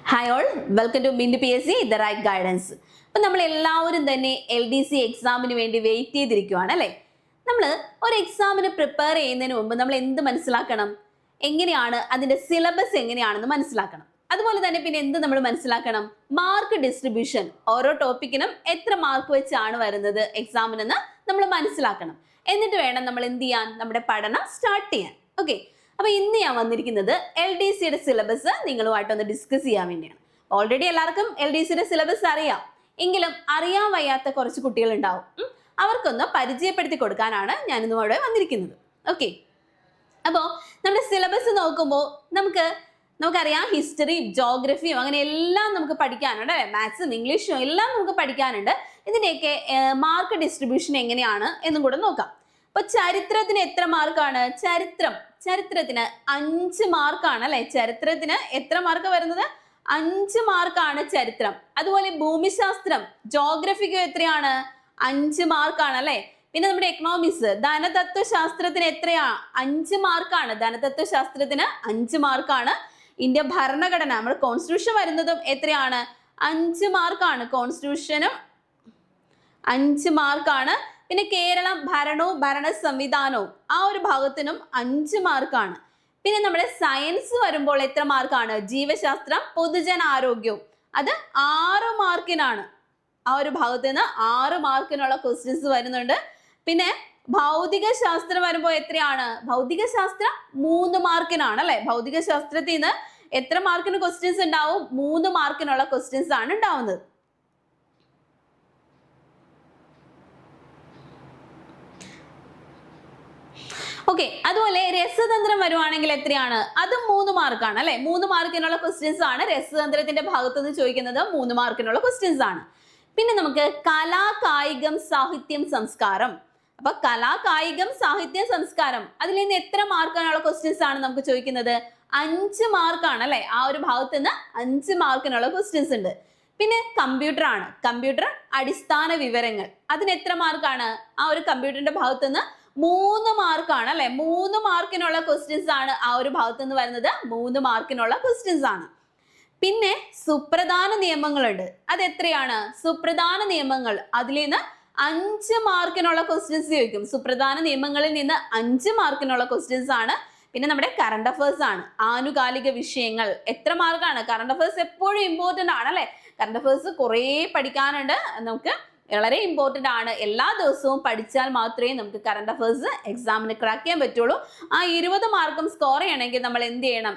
Hi all, welcome to mind PSC the right guidance. അപ്പം നമ്മൾ എല്ലാവരും തന്നെ LDC എക്സാമിന് വേണ്ടി വെയിറ്റ് ചെയ്തിരിക്കുവാണ് അല്ലേ. നമ്മൾ ഒരു എക്സാമിന് പ്രിപ്പയർ ചെയ്യുന്നതിന് മുമ്പ് നമ്മൾ എന്ത് മനസ്സിലാക്കണം? എങ്ങനെയാണ് അതിൻ്റെ സിലബസ് എങ്ങനെയാണെന്ന് മനസ്സിലാക്കണം. അതുപോലെ തന്നെ പിന്നെ എന്ത് നമ്മൾ മനസ്സിലാക്കണം? മാർക്ക് ഡിസ്ട്രിബ്യൂഷൻ, ഓരോ ടോപ്പിക്കിനും എത്ര മാർക്ക് വെച്ചാണ് വരുന്നത് എക്സാമിനെന്ന് നമ്മൾ മനസ്സിലാക്കണം. എന്നിട്ട് വേണം നമ്മൾ എന്ത് ചെയ്യാൻ? നമ്മുടെ പഠനം സ്റ്റാർട്ട് ചെയ്യാൻ. ഓക്കെ, അപ്പൊ ഇന്ന് ഞാൻ വന്നിരിക്കുന്നത് LDCയുടെ സിലബസ് നിങ്ങളുമായിട്ടൊന്ന് ഡിസ്കസ് ചെയ്യാൻ വേണ്ടിയാണ്. ഓൾറെഡി എല്ലാവർക്കും LDCയുടെ സിലബസ് അറിയാം, എങ്കിലും അറിയാൻ വയ്യാത്ത കുറച്ച് കുട്ടികൾ ഉണ്ടാവും. അവർക്കൊന്ന് പരിചയപ്പെടുത്തി കൊടുക്കാനാണ് ഞാൻ ഇന്നും ഇവിടെ വന്നിരിക്കുന്നത്. ഓക്കെ, അപ്പോൾ നമ്മുടെ സിലബസ് നോക്കുമ്പോൾ നമുക്കറിയാം ഹിസ്റ്ററിയും ജോഗ്രഫിയും അങ്ങനെ എല്ലാം നമുക്ക് പഠിക്കാനുണ്ട് അല്ലേ. മാത്സും ഇംഗ്ലീഷും എല്ലാം നമുക്ക് പഠിക്കാനുണ്ട്. ഇതിൻ്റെയൊക്കെ മാർക്ക് ഡിസ്ട്രിബ്യൂഷൻ എങ്ങനെയാണ് എന്നും കൂടെ നോക്കാം. അപ്പൊ ചരിത്രത്തിന് എത്ര മാർക്കാണ്? ചരിത്രത്തിന് 5 മാർക്കാണ് അല്ലെ. ചരിത്രത്തിന് എത്ര മാർക്ക് വരുന്നത്? 5 മാർക്കാണ് ചരിത്രം. അതുപോലെ ഭൂമിശാസ്ത്രം, ജോഗ്രഫിക്ക് എത്രയാണ്? 5 മാർക്കാണ് അല്ലെ. പിന്നെ നമ്മുടെ എക്കണോമിക്സ്, ധനതത്വശാസ്ത്രത്തിന് എത്രയാ? 5 മാർക്കാണ്. ധനതത്വശാസ്ത്രത്തിന് 5 മാർക്കാണ്. ഇന്ത്യ ഭരണഘടന, നമ്മുടെ കോൺസ്റ്റിറ്റ്യൂഷൻ വരുന്നതും എത്രയാണ്? 5 മാർക്കാണ്. കോൺസ്റ്റിറ്റ്യൂഷനും 5 മാർക്കാണ്. പിന്നെ കേരളം ഭരണവും ഭരണ സംവിധാനവും ആ ഒരു ഭാഗത്തിനും 5 മാർക്കാണ്. പിന്നെ നമ്മുടെ സയൻസ് വരുമ്പോൾ എത്ര മാർക്കാണ്? ജീവശാസ്ത്രം, പൊതുജനാരോഗ്യവും അത് 6 മാർക്കിനാണ്. ആ ഒരു ഭാഗത്ത് നിന്ന് 6 മാർക്കിനുള്ള ക്വസ്റ്റ്യൻസ് വരുന്നുണ്ട്. പിന്നെ ഭൗതിക ശാസ്ത്രം വരുമ്പോൾ എത്രയാണ്? ഭൗതിക ശാസ്ത്രം 3 മാർക്കിനാണ് അല്ലെ. ഭൗതിക ശാസ്ത്രത്തിൽ നിന്ന് എത്ര മാർക്കിന് ക്വസ്റ്റ്യൻസ് ഉണ്ടാവും? 3 മാർക്കിനുള്ള ക്വസ്റ്റ്യൻസ് ആണ് ഉണ്ടാവുന്നത്. ഓക്കെ, അതുപോലെ രസതന്ത്രം വരുവാണെങ്കിൽ എത്രയാണ്? അത് 3 മാർക്കാണ് അല്ലെ. 3 മാർക്കിനുള്ള ക്വസ്റ്റ്യൻസ് ആണ് രസതന്ത്രത്തിന്റെ ഭാഗത്ത് നിന്ന് ചോദിക്കുന്നത്. 3 മാർക്കിനുള്ള ക്വസ്റ്റ്യൻസ് ആണ്. പിന്നെ നമുക്ക് കലാ, കായികം, സാഹിത്യം, സംസ്കാരം. അപ്പൊ കലാ, കായികം, സാഹിത്യം, സംസ്കാരം അതിൽ നിന്ന് എത്ര മാർക്കിനുള്ള ക്വസ്റ്റ്യൻസ് ആണ് നമുക്ക് ചോദിക്കുന്നത്? 5 മാർക്കാണ് അല്ലെ. ആ ഒരു ഭാഗത്ത് നിന്ന് 5 മാർക്കിനുള്ള ക്വസ്റ്റ്യൻസ് ഉണ്ട്. പിന്നെ കമ്പ്യൂട്ടർ ആണ്. കമ്പ്യൂട്ടർ അടിസ്ഥാന വിവരങ്ങൾ, അതിന് എത്ര മാർക്കാണ്? ആ ഒരു കമ്പ്യൂട്ടറിന്റെ ഭാഗത്ത് നിന്ന് 3 മാർക്കാണ് അല്ലെ. 3 മാർക്കിനുള്ള ക്വസ്റ്റ്യൻസ് ആണ് ആ ഒരു ഭാഗത്ത് നിന്ന് വരുന്നത്. 3 മാർക്കിനുള്ള ക്വസ്റ്റ്യൻസ് ആണ്. പിന്നെ സുപ്രധാന നിയമങ്ങളുണ്ട്. അത് എത്രയാണ്? സുപ്രധാന നിയമങ്ങൾ അതിൽ നിന്ന് 5 മാർക്കിനുള്ള ക്വസ്റ്റ്യൻസ് ചോദിക്കും. സുപ്രധാന നിയമങ്ങളിൽ നിന്ന് 5 മാർക്കിനുള്ള ക്വസ്റ്റ്യൻസ് ആണ്. പിന്നെ നമ്മുടെ കറണ്ട് അഫയേഴ്സ് ആണ്. ആനുകാലിക വിഷയങ്ങൾ എത്ര മാർക്കാണ്? കറണ്ട് അഫയേഴ്സ് എപ്പോഴും ഇമ്പോർട്ടന്റ് ആണ് അല്ലെ. കറണ്ട് അഫയേഴ്സ് കുറേ പഠിക്കാനുണ്ട്. നമുക്ക് വളരെ ഇമ്പോർട്ടൻ്റ് ആണ്. എല്ലാ ദിവസവും പഠിച്ചാൽ മാത്രമേ നമുക്ക് കറണ്ട് അഫയേഴ്സ് എക്സാമിന് ക്രാക്ക് ചെയ്യാൻ പറ്റുള്ളൂ. ആ 20 മാർക്കും സ്കോർ ചെയ്യണമെങ്കിൽ നമ്മൾ എന്ത് ചെയ്യണം?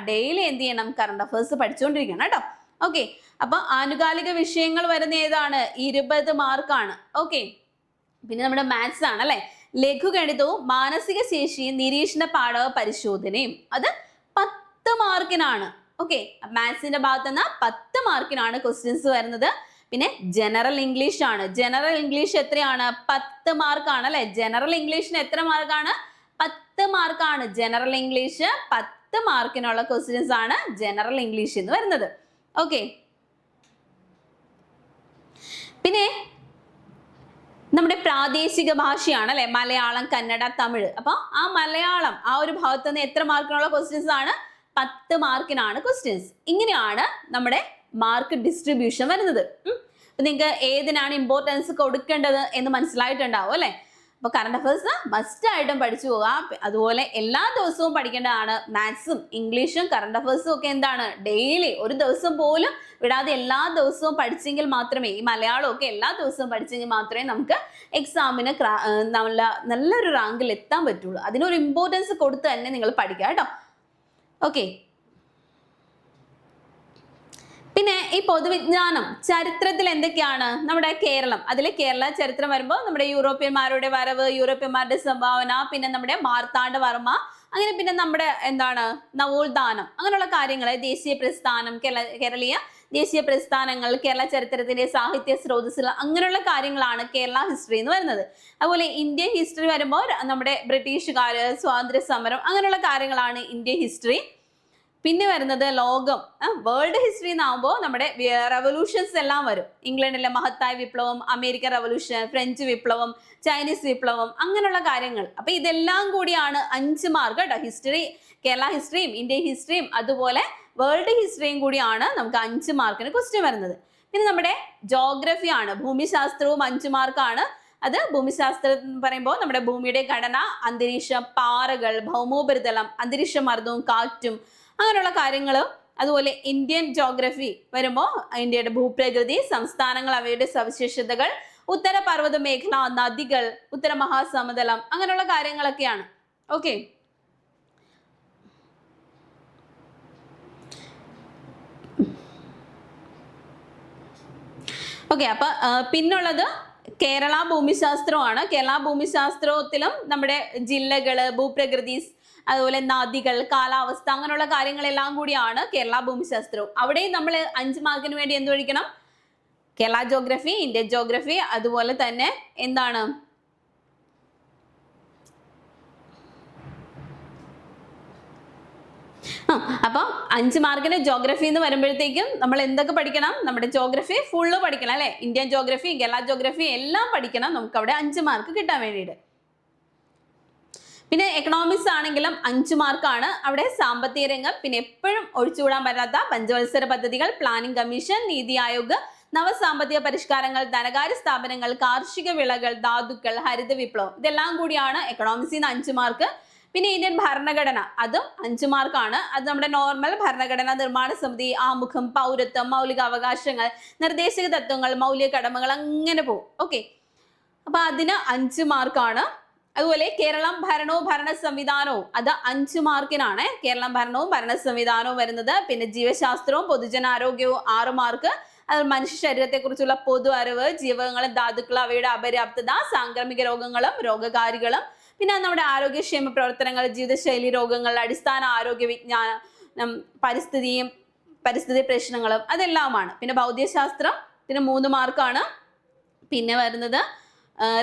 ഡെയിലി എന്ത് ചെയ്യണം? കറണ്ട് അഫയേഴ്സ് പഠിച്ചുകൊണ്ടിരിക്കണം കേട്ടോ. ഓക്കെ, അപ്പൊ ആനുകാലിക വിഷയങ്ങൾ വരുന്ന ഏതാണ്? 20 മാർക്കാണ്. ഓക്കെ, പിന്നെ നമ്മുടെ മാത്സ് ആണ് അല്ലെ. ലഘുഗണിതവും മാനസിക ശേഷിയും നിരീക്ഷണ പാഠക പരിശോധനയും അത് 10 മാർക്കിനാണ്. ഓക്കെ, മാത്സിന്റെ ഭാഗത്ത് നിന്ന് 10 മാർക്കിനാണ് ക്വസ്റ്റ്യൻസ് വരുന്നത്. പിന്നെ ജനറൽ ഇംഗ്ലീഷ് ആണ്. ജനറൽ ഇംഗ്ലീഷ് എത്രയാണ്? 10 മാർക്കാണ് അല്ലെ. ജനറൽ ഇംഗ്ലീഷിന് എത്ര മാർക്കാണ്? 10 മാർക്കാണ്. ജനറൽ ഇംഗ്ലീഷ് 10 മാർക്കിനുള്ള ക്വസ്റ്റ്യൻസ് ആണ് ജനറൽ ഇംഗ്ലീഷ് എന്ന് വരുന്നത്. ഓക്കെ, പിന്നെ നമ്മുടെ പ്രാദേശിക ഭാഷയാണ് അല്ലെ. മലയാളം, കന്നഡ, തമിഴ്. അപ്പൊ ആ മലയാളം ആ ഒരു ഭാഗത്ത് നിന്ന് എത്ര മാർക്കിനുള്ള ക്വസ്റ്റ്യൻസ് ആണ്? 10 മാർക്കിനാണ് ക്വസ്റ്റ്യൻസ്. ഇങ്ങനെയാണ് നമ്മുടെ മാർക്ക് ഡിസ്ട്രിബ്യൂഷൻ വരുന്നത്. അപ്പൊ നിങ്ങൾക്ക് ഏതിനാണ് ഇമ്പോർട്ടൻസ് കൊടുക്കേണ്ടത് എന്ന് മനസ്സിലായിട്ടുണ്ടാവും അല്ലെ. അപ്പൊ കറണ്ട് അഫയേഴ്സ് മസ്റ്റ് ആയിട്ടും പഠിച്ചു പോകാം. അതുപോലെ എല്ലാ ദിവസവും പഠിക്കേണ്ടതാണ്. മാത്സും ഇംഗ്ലീഷും കറണ്ട് അഫയേഴ്സും ഒക്കെ എന്താണ്? ഡെയിലി, ഒരു ദിവസം പോലും വിടാതെ എല്ലാ ദിവസവും പഠിച്ചെങ്കിൽ മാത്രമേ, ഈ മലയാളം ഒക്കെ എല്ലാ ദിവസവും പഠിച്ചെങ്കിൽ മാത്രമേ നമുക്ക് എക്സാമിന് നല്ലൊരു റാങ്കിൽ എത്താൻ പറ്റുള്ളൂ. അതിനൊരു ഇമ്പോർട്ടൻസ് കൊടുത്ത് തന്നെ നിങ്ങൾ പഠിക്കുക കേട്ടോ. ഓക്കെ, പിന്നെ ഈ പൊതുവിജ്ഞാനം, ചരിത്രത്തിൽ എന്തൊക്കെയാണ്? നമ്മുടെ കേരളം, അതിൽ കേരള ചരിത്രം വരുമ്പോൾ നമ്മുടെ യൂറോപ്യന്മാരുടെ വരവ്, യൂറോപ്യന്മാരുടെ സംഭാവന, പിന്നെ നമ്മുടെ മാർത്താണ്ഡവർമ്മ, അങ്ങനെ പിന്നെ നമ്മുടെ എന്താണ് നവോത്ഥാനം, അങ്ങനെയുള്ള കാര്യങ്ങൾ, ദേശീയ പ്രസ്ഥാനം, കേരളീയ ദേശീയ പ്രസ്ഥാനങ്ങൾ, കേരള ചരിത്രത്തിന്റെ സാഹിത്യ സ്രോതസ്സുകൾ, അങ്ങനെയുള്ള കാര്യങ്ങളാണ് കേരള ഹിസ്റ്ററി എന്ന് വരുന്നത്. അതുപോലെ ഇന്ത്യൻ ഹിസ്റ്ററി വരുമ്പോൾ നമ്മുടെ ബ്രിട്ടീഷുകാര്, സ്വാതന്ത്ര്യ സമരം, അങ്ങനെയുള്ള കാര്യങ്ങളാണ് ഇന്ത്യൻ ഹിസ്റ്ററി. പിന്നെ വരുന്നത് ലോകം, വേൾഡ് ഹിസ്റ്ററി എന്നാകുമ്പോൾ നമ്മുടെ റെവല്യൂഷൻസ് എല്ലാം വരും. ഇംഗ്ലണ്ടിലെ മഹത്തായ വിപ്ലവം, അമേരിക്കൻ റെവല്യൂഷൻ, ഫ്രഞ്ച് വിപ്ലവം, ചൈനീസ് വിപ്ലവം, അങ്ങനെയുള്ള കാര്യങ്ങൾ. അപ്പൊ ഇതെല്ലാം കൂടിയാണ് 5 മാർക്ക് കേട്ടോ. ഹിസ്റ്ററി, കേരള ഹിസ്റ്ററിയും ഇന്ത്യൻ ഹിസ്റ്ററിയും അതുപോലെ വേൾഡ് ഹിസ്റ്ററിയും കൂടിയാണ് നമുക്ക് 5 മാർക്കിന് ക്വസ്റ്റ്യൻ വരുന്നത്. പിന്നെ നമ്മുടെ ജോഗ്രഫി ആണ്, ഭൂമിശാസ്ത്രവും 5 മാർക്കാണ്. അത് ഭൂമിശാസ്ത്രം എന്ന് പറയുമ്പോൾ നമ്മുടെ ഭൂമിയുടെ ഘടന, അന്തരീക്ഷം, പാറകൾ, ഭൗമോപരിതലം, അന്തരീക്ഷ മർദ്ദവും കാറ്റും അങ്ങനെയുള്ള കാര്യങ്ങൾ. അതുപോലെ ഇന്ത്യൻ ജോഗ്രഫി വരുമ്പോൾ ഇന്ത്യയുടെ ഭൂപ്രകൃതി, സംസ്ഥാനങ്ങൾ, അവയുടെ സവിശേഷതകൾ, ഉത്തര പർവ്വത മേഖല, നദികൾ, ഉത്തര മഹാസമതലം അങ്ങനെയുള്ള കാര്യങ്ങളൊക്കെയാണ്. ഓക്കെ, അപ്പൊ പിന്നുള്ളത് കേരള ഭൂമിശാസ്ത്രമാണ്. കേരള ഭൂമിശാസ്ത്രത്തിലും നമ്മുടെ ജില്ലകള്, ഭൂപ്രകൃതി, അതുപോലെ നദികൾ, കാലാവസ്ഥ അങ്ങനെയുള്ള കാര്യങ്ങളെല്ലാം കൂടിയാണ് കേരള ഭൂമിശാസ്ത്രവും. അവിടെയും നമ്മൾ 5 മാർക്കിന് വേണ്ടി എന്ത് പഠിക്കണം? കേരള ജോഗ്രഫി, ഇന്ത്യൻ ജോഗ്രഫി, അതുപോലെ തന്നെ എന്താണ് അപ്പൊ 5 മാർക്കിന് ജോഗ്രഫി എന്ന് വരുമ്പോഴത്തേക്കും നമ്മൾ എന്തൊക്കെ പഠിക്കണം? നമ്മുടെ ജോഗ്രഫി ഫുള്ള് പഠിക്കണം അല്ലെ? ഇന്ത്യൻ ജോഗ്രഫി, കേരള ജോഗ്രഫി എല്ലാം പഠിക്കണം നമുക്ക് അവിടെ 5 മാർക്ക് കിട്ടാൻ വേണ്ടിയിട്ട്. പിന്നെ എക്കണോമിക്സ് ആണെങ്കിലും 5 മാർക്കാണ്. അവിടെ സാമ്പത്തിക രംഗം, പിന്നെ എപ്പോഴും ഒഴിച്ചുകൂടാൻ പറ്റാത്ത പഞ്ചവത്സര പദ്ധതികൾ, പ്ലാനിംഗ് കമ്മീഷൻ, നീതി ആയോഗ്, നവസാമ്പത്തിക പരിഷ്കാരങ്ങൾ, ധനകാര്യ സ്ഥാപനങ്ങൾ, കാർഷിക വിളകൾ, ധാതുക്കൾ, ഹരിത വിപ്ലവം, ഇതെല്ലാം കൂടിയാണ് എക്കണോമിക്സിൽ നിന്ന് 5 മാർക്ക്. പിന്നെ ഇന്ത്യൻ ഭരണഘടന, അതും 5 മാർക്കാണ്. അത് നമ്മുടെ നോർമൽ ഭരണഘടന, നിർമ്മാണ സമിതി, ആമുഖം, പൗരത്വം, മൗലിക അവകാശങ്ങൾ, നിർദ്ദേശക തത്വങ്ങൾ, മൗലിക കടമകൾ, അങ്ങനെ പോകും. ഓക്കെ, അപ്പൊ അതിന് 5 മാർക്കാണ്. അതുപോലെ കേരളം ഭരണവും ഭരണ സംവിധാനവും, അത് 5 മാർക്കിനാണ് കേരളം ഭരണവും ഭരണ സംവിധാനവും വരുന്നത്. പിന്നെ ജീവശാസ്ത്രവും പൊതുജനാരോഗ്യവും 6 മാർക്ക്. അത് മനുഷ്യ ശരീരത്തെ കുറിച്ചുള്ള പൊതു അറിവ്, ജീവകങ്ങളും ധാതുക്കളും, അവയുടെ അപര്യാപ്തത, സാംക്രമിക രോഗങ്ങളും രോഗകാരികളും, പിന്നെ നമ്മുടെ ആരോഗ്യക്ഷേമ പ്രവർത്തനങ്ങൾ, ജീവിതശൈലി രോഗങ്ങൾ, അടിസ്ഥാന ആരോഗ്യ വിജ്ഞാനം, പരിസ്ഥിതി പ്രശ്നങ്ങളും അതെല്ലാമാണ്. പിന്നെ ഭൗതികശാസ്ത്രം, പിന്നെ 3 മാർക്കാണ്. പിന്നെ വരുന്നത്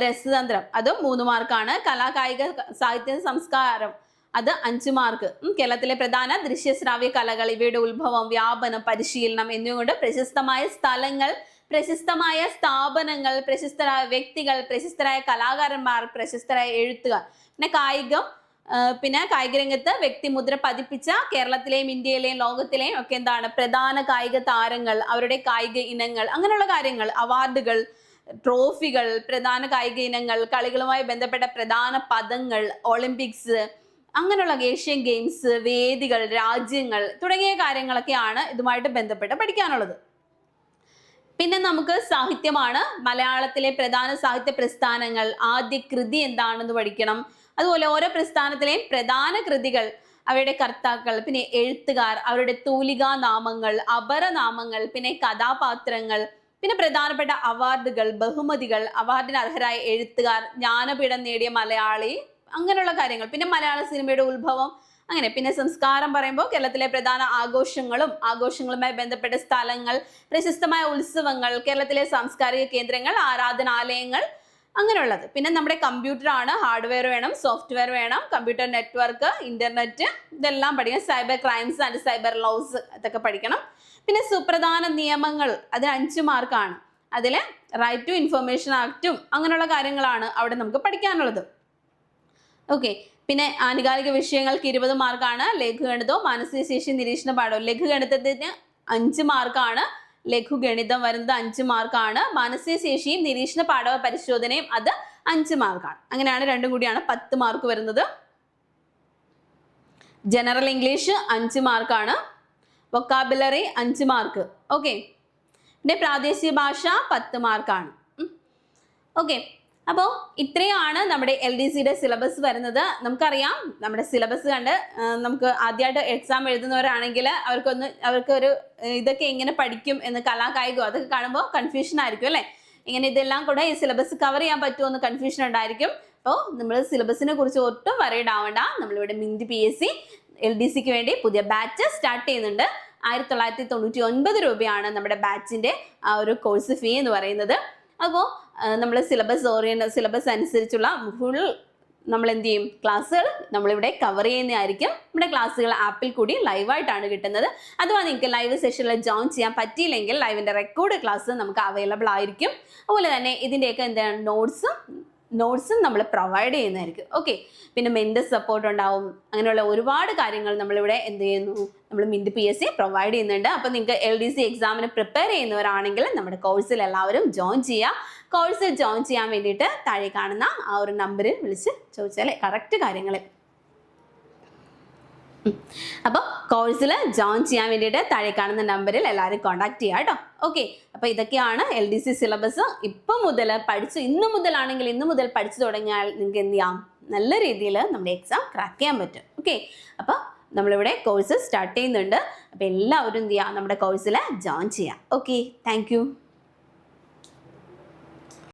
രസതന്ത്രം, അതും 3 മാർക്കാണ്. കലാ, കായിക, സാഹിത്യ, സംസ്കാരം, അത് 5 മാർക്ക്. കേരളത്തിലെ പ്രധാന ദൃശ്യശ്രാവ്യ കലകൾ, ഇവയുടെ ഉത്ഭവം, വ്യാപനം, പരിശീലനം എന്നിവകൊണ്ട് പ്രശസ്തമായ സ്ഥലങ്ങൾ, പ്രശസ്തമായ സ്ഥാപനങ്ങൾ, പ്രശസ്തരായ വ്യക്തികൾ, പ്രശസ്തരായ കലാകാരന്മാർ, പ്രശസ്തരായ എഴുത്തുകാർ. പിന്നെ കായികം, പിന്നെ കായിക രംഗത്ത് വ്യക്തിമുദ്ര പതിപ്പിച്ച കേരളത്തിലെയും ഇന്ത്യയിലെയും ലോകത്തിലെയും ഒക്കെ എന്താണ് പ്രധാന കായിക താരങ്ങൾ, അവരുടെ കായിക ഇനങ്ങൾ, അങ്ങനെയുള്ള കാര്യങ്ങൾ, അവാർഡുകൾ, ട്രോഫികൾ, പ്രധാന കായിക ഇനങ്ങൾ, കളികളുമായി ബന്ധപ്പെട്ട പ്രധാന പദങ്ങൾ, ഒളിമ്പിക്സ്, അങ്ങനെയുള്ള ഏഷ്യൻ ഗെയിംസ്, വേദികൾ, രാജ്യങ്ങൾ തുടങ്ങിയ കാര്യങ്ങളൊക്കെയാണ് ഇതുമായിട്ട് ബന്ധപ്പെട്ട് പഠിക്കാനുള്ളത്. പിന്നെ നമുക്ക് സാഹിത്യമാണ്. മലയാളത്തിലെ പ്രധാന സാഹിത്യ പ്രസ്ഥാനങ്ങൾ, ആദ്യ കൃതി എന്താണെന്ന് പഠിക്കണം. അതുപോലെ ഓരോ പ്രസ്ഥാനത്തിലെയും പ്രധാന കൃതികൾ, അവയുടെ കർത്താക്കൾ, പിന്നെ എഴുത്തുകാർ, അവരുടെ തൂലികാ നാമങ്ങൾ, അപരനാമങ്ങൾ, പിന്നെ കഥാപാത്രങ്ങൾ, പിന്നെ പ്രധാനപ്പെട്ട അവാർഡുകൾ, ബഹുമതികൾ, അവാർഡിന് അർഹരായ എഴുത്തുകാർ, ജ്ഞാനപീഠം നേടിയ മലയാളി, അങ്ങനെയുള്ള കാര്യങ്ങൾ. പിന്നെ മലയാള സിനിമയുടെ ഉത്ഭവം, അങ്ങനെ. പിന്നെ സംസ്കാരം പറയുമ്പോൾ കേരളത്തിലെ പ്രധാന ആഘോഷങ്ങളും ആഘോഷങ്ങളുമായി ബന്ധപ്പെട്ട സ്ഥലങ്ങൾ, പ്രശസ്തമായ ഉത്സവങ്ങൾ, കേരളത്തിലെ സാംസ്കാരിക കേന്ദ്രങ്ങൾ, ആരാധനാലയങ്ങൾ, അങ്ങനെയുള്ളത്. പിന്നെ നമ്മുടെ കമ്പ്യൂട്ടർ ആണ്. ഹാർഡ്വെയർ വേണം, സോഫ്റ്റ്വെയർ വേണം, കമ്പ്യൂട്ടർ നെറ്റ്വർക്ക്, ഇന്റർനെറ്റ്, ഇതെല്ലാം പഠിക്കണം. Cyber crimes and cyber laws, അതൊക്കെ പഠിക്കണം. പിന്നെ സുപ്രധാന നിയമങ്ങൾ, അതിന് 5 മാർക്കാണ്. അതിൽ റൈറ്റ് ടു ഇൻഫർമേഷൻ ആക്റ്റും അങ്ങനെയുള്ള കാര്യങ്ങളാണ് അവിടെ നമുക്ക് പഠിക്കാനുള്ളത്. ഓക്കെ, പിന്നെ ആനുകാലിക വിഷയങ്ങൾക്ക് 20 മാർക്കാണ്. ലഘുഗണിതവും മാനസിക ശേഷി നിരീക്ഷണ പാഠവും. ലഘുഗണിതത്തിന് 5 മാർക്കാണ്. ലഘുഗണിതം വരുന്നത് 5 മാർക്കാണ്. മാനസിക ശേഷിയും നിരീക്ഷണ പാഠവ പരിശോധനയും അത് 5 മാർക്കാണ്. അങ്ങനെയാണ് രണ്ടും കൂടിയാണ് 10 മാർക്ക് വരുന്നത്. ജനറൽ ഇംഗ്ലീഷ് 5 മാർക്കാണ്. Vocabulary 5 mark. ഓക്കെ, പിന്നെ പ്രാദേശിക ഭാഷ 10 മാർക്കാണ്. ഓക്കെ, അപ്പോൾ ഇത്രയാണ് നമ്മുടെ LDCയുടെ സിലബസ് വരുന്നത്. നമുക്കറിയാം നമ്മുടെ സിലബസ് കണ്ട് നമുക്ക് ആദ്യമായിട്ട് എക്സാം എഴുതുന്നവരാണെങ്കിൽ അവർക്കൊരു ഇതൊക്കെ എങ്ങനെ പഠിക്കും എന്ന്, കലാകായികമോ അതൊക്കെ കാണുമ്പോൾ കൺഫ്യൂഷൻ ആയിരിക്കും അല്ലേ? ഇങ്ങനെ ഇതെല്ലാം കൂടെ ഈ സിലബസ് കവർ ചെയ്യാൻ പറ്റുമോ എന്ന് കൺഫ്യൂഷൻ ഉണ്ടായിരിക്കും. അപ്പോൾ നമ്മൾ സിലബസിനെ കുറിച്ച് ഒട്ടും വറീഡ് ആവണ്ട. നമ്മളിവിടെ മിന്റ് PSC LDCക്ക് വേണ്ടി പുതിയ ബാച്ച് സ്റ്റാർട്ട് ചെയ്യുന്നുണ്ട്. 1999 രൂപയാണ് നമ്മുടെ ബാച്ചിന്റെ ആ ഒരു കോഴ്സ് ഫീ എന്ന് പറയുന്നത്. അപ്പോൾ നമ്മൾ സിലബസ് അനുസരിച്ചുള്ള ഫുൾ നമ്മൾ എന്ത് ചെയ്യും, ക്ലാസ്സുകൾ നമ്മളിവിടെ കവർ ചെയ്യുന്നതായിരിക്കും. നമ്മുടെ ക്ലാസ്സുകൾ ആപ്പിൽ കൂടി ലൈവായിട്ടാണ് കിട്ടുന്നത്. അഥവാ നിങ്ങൾക്ക് ലൈവ് സെഷനിൽ ജോയിൻ ചെയ്യാൻ പറ്റിയില്ലെങ്കിൽ ലൈവിൻ്റെ റെക്കോർഡ് ക്ലാസ് നമുക്ക് അവൈലബിൾ ആയിരിക്കും. അതുപോലെ തന്നെ ഇതിൻ്റെയൊക്കെ എന്താണ് നോട്ട്സും നമ്മൾ പ്രൊവൈഡ് ചെയ്യുന്നതായിരിക്കും. ഓക്കെ, പിന്നെ മെൻ്റൽ സപ്പോർട്ട് ഉണ്ടാവും. അങ്ങനെയുള്ള ഒരുപാട് കാര്യങ്ങൾ നമ്മളിവിടെ എന്ത് ചെയ്യുന്നു, നമ്മൾ മിൻറ്റ് PSC പ്രൊവൈഡ് ചെയ്യുന്നുണ്ട്. അപ്പോൾ നിങ്ങൾക്ക് LDC എക്സാമിന് പ്രിപ്പയർ ചെയ്യുന്നവരാണെങ്കിൽ നമ്മുടെ കോഴ്സിൽ എല്ലാവരും ജോയിൻ ചെയ്യുക. കോഴ്സിൽ ജോയിൻ ചെയ്യാൻ വേണ്ടിയിട്ട് താഴെ കാണുന്ന ആ ഒരു നമ്പറിൽ വിളിച്ച് ചോദിച്ചാൽ കറക്റ്റ് കാര്യങ്ങൾ. അപ്പോൾ കോഴ്സിൽ ജോയിൻ ചെയ്യാൻ വേണ്ടിയിട്ട് താഴെ കാണുന്ന നമ്പറിൽ എല്ലാവരും കോൺടാക്ട് ചെയ്യുക കേട്ടോ. ഓക്കെ, അപ്പോൾ ഇതൊക്കെയാണ് LDC സിലബസ്. ഇപ്പം മുതൽ ഇന്ന് മുതലാണെങ്കിൽ ഇന്ന് മുതൽ പഠിച്ചു തുടങ്ങിയാൽ നിങ്ങൾക്ക് എന്ത് ചെയ്യാം, നല്ല രീതിയിൽ നമ്മുടെ എക്സാം ക്രാക്ക് ചെയ്യാൻ പറ്റും. ഓക്കെ, അപ്പോൾ നമ്മളിവിടെ കോഴ്സ് സ്റ്റാർട്ട് ചെയ്യുന്നുണ്ട്. അപ്പോൾ എല്ലാവരും എന്ത് ചെയ്യുക, നമ്മുടെ കോഴ്സിൽ ജോയിൻ ചെയ്യുക. Okay, thank